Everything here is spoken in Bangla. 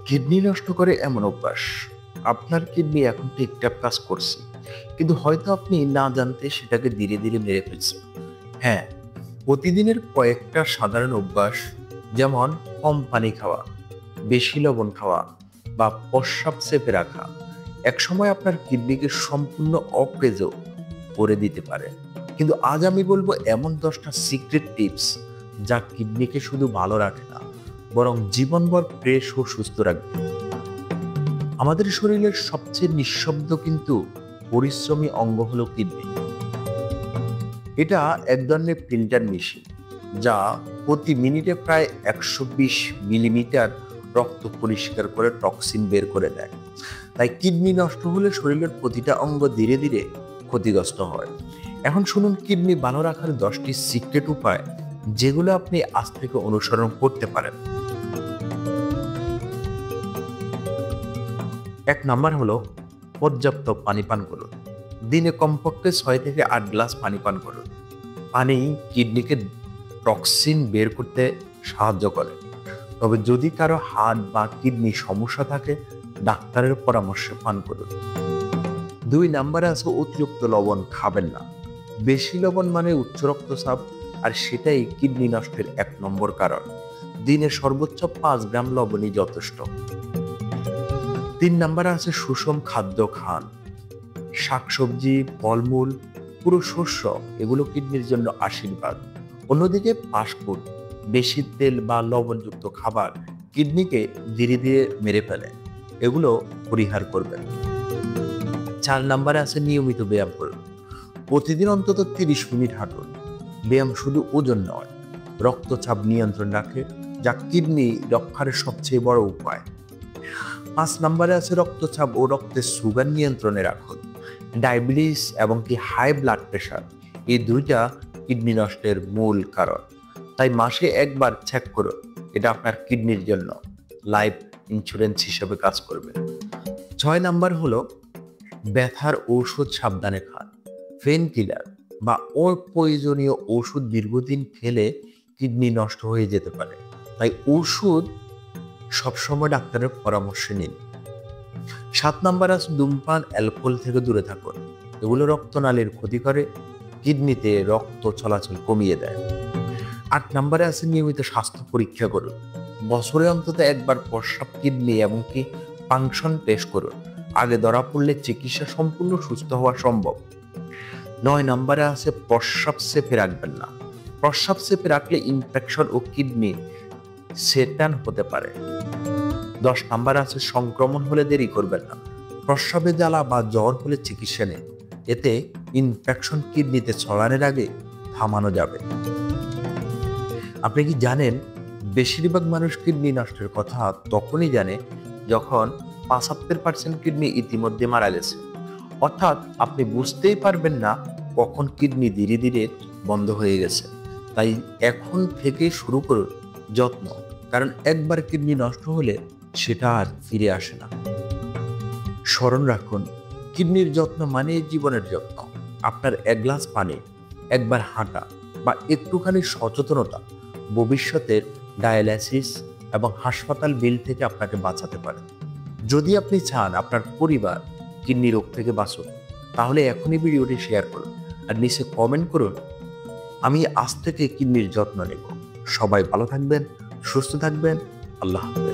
কিডনি নষ্ট করে এমন অভ্যাস। আপনার কিডনি এখন ঠিকঠাক কাজ করছে, কিন্তু হয়তো আপনি না জানতে সেটাকে ধীরে ধীরে মেরে ফেলছেন। হ্যাঁ, প্রতিদিনের কয়েকটা সাধারণ অভ্যাস, যেমন কম পানি খাওয়া, বেশি লবণ খাওয়া বা প্রস্রাব চেপে রাখা, একসময় আপনার কিডনিকে সম্পূর্ণ অকেজ করে দিতে পারে। কিন্তু আজ আমি বলবো এমন 10টা সিক্রেট টিপস যা কিডনিকে শুধু ভালো রাখে না, বরং জীবনভর ফ্রেশ ও সুস্থ রাখবে। আমাদের শরীরের সবচেয়ে নিঃশব্দ কিন্তু পরিশ্রমী অঙ্গ হলো কিডনি। এটা এক ধরনের ফিল্টার মেশিন, যা প্রতি মিনিটে প্রায় 120 মিলিমিটার রক্ত পরিষ্কার করে টক্সিন বের করে দেয়। তাই কিডনি নষ্ট হলে শরীরের প্রতিটা অঙ্গ ধীরে ধীরে ক্ষতিগ্রস্ত হয়। এখন শুনুন কিডনি ভালো রাখার 10টি সিক্রেট উপায়, যেগুলো আপনি আজ থেকে অনুসরণ করতে পারেন। 1 নাম্বার হলো পর্যাপ্ত পানি পান করুন। দিনে কমপক্ষে 6 থেকে 8 গ্লাস পানি পান করুন। পানি কিডনিকে টক্সিন বের করতে সাহায্য করে। তবে যদি কারো হার্ট বা কিডনি সমস্যা থাকে, ডাক্তারের পরামর্শে পান করুন। 2 নাম্বারে আছে অতিরিক্ত লবণ খাবেন না। বেশি লবণ মানে উচ্চ রক্তচাপ, আর সেটাই কিডনি নষ্টের 1 নম্বর কারণ। দিনে সর্বোচ্চ 5 গ্রাম লবণই যথেষ্ট। 3 নাম্বারে আছে সুষম খাদ্য খান। শাকসবজি, ফলমূল, পুরো শস্য, এগুলো কিডনির জন্য আশীর্বাদ। অন্যদিকে ফাস্টফুড, বেশি তেল বা লবণযুক্ত খাবার কিডনিকে ধীরে ধীরে মেরে ফেলে। এগুলো পরিহার করবেন। 4 নাম্বারে আছে নিয়মিত ব্যায়াম করুন। প্রতিদিন অন্তত 30 মিনিট হাঁটুন। ব্যায়াম শুধু ওজন নয়, রক্তচাপ নিয়ন্ত্রণ রাখে, যা কিডনি রক্ষার সবচেয়ে বড় উপায়। 5 নাম্বারে আছে রক্তচাপ ও রক্তের সুগার নিয়ন্ত্রণে রাখুন। ডায়াবেটিস এবং হাই ব্লাড প্রেশার, এই দুইটা কিডনি নষ্টের মূল কারণ। তাই মাসে একবার চেক করুন। এটা আপনার কিডনির জন্য লাইফ ইন্স্যুরেন্স হিসেবে কাজ করবে। 6 নাম্বার হলো ব্যথার ঔষধ সাবধানে খান। পেন কিলার বা অপ্রয়োজনীয় ওষুধ দীর্ঘদিন খেলে কিডনি নষ্ট হয়ে যেতে পারে। তাই ওষুধ সবসময় ডাক্তারের পরামর্শ নিন। 7 নাম্বার আছে ধূমপান, অ্যালকোহল থেকে দূরে থাকুন। এগুলো রক্তনালীর ক্ষতি করে, কিডনিতে রক্ত চলাচল কমিয়ে দেয়। 8 নাম্বারে আছে নিয়মিত স্বাস্থ্য পরীক্ষা করুন। বছরে অন্তত একবার প্রস্রাব, কিডনি এমনকি ফাংশন টেস্ট করুন। আগে ধরা পড়লে চিকিৎসা সম্পূর্ণ সুস্থ হওয়া সম্ভব। 9 নাম্বারে আছে প্রস্রাব চেপে রাখবেন না। প্রস্রাব চেপে রাখলে ইনফেকশন ও কিডনি সেটান হতে পারে। 10 নাম্বার আছে সংক্রমণ হলে দেরি করবেন না। প্রস্রাবে জ্বালা বা জ্বর হলে চিকিৎসা নিন। এতে ইনফেকশন কিডনিতে ছড়ানোর আগে থামানো যাবে। আপনি কি জানেন, বেশিরভাগ মানুষ কিডনি নষ্টের কথা তখনই জানে যখন 75% কিডনি ইতিমধ্যে মারা গেছে। অর্থাৎ আপনি বুঝতেই পারবেন না কখন কিডনি ধীরে ধীরে বন্ধ হয়ে গেছে। তাই এখন থেকে শুরু করুন যত্ন, কারণ একবার কিডনি নষ্ট হলে সেটা আর ফিরে আসে না। স্মরণ রাখুন, কিডনির যত্ন মানে জীবনের যত্ন। আপনার 1 গ্লাস পানি, একবার হাঁটা বা একটুখানি সচেতনতা ভবিষ্যতের ডায়ালাইসিস এবং হাসপাতাল বিল থেকে আপনাকে বাঁচাতে পারে। যদি আপনি চান আপনার পরিবার কিডনি রোগ থেকে বাঁচুক, তাহলে এখনই ভিডিওটি শেয়ার করুন আর নিচে কমেন্ট করুন, আমি আজ থেকে কিডনির যত্ন নেব। সবাই ভালো থাকবেন, সুস্থ থাকবেন। আল্লাহ হাফেজ।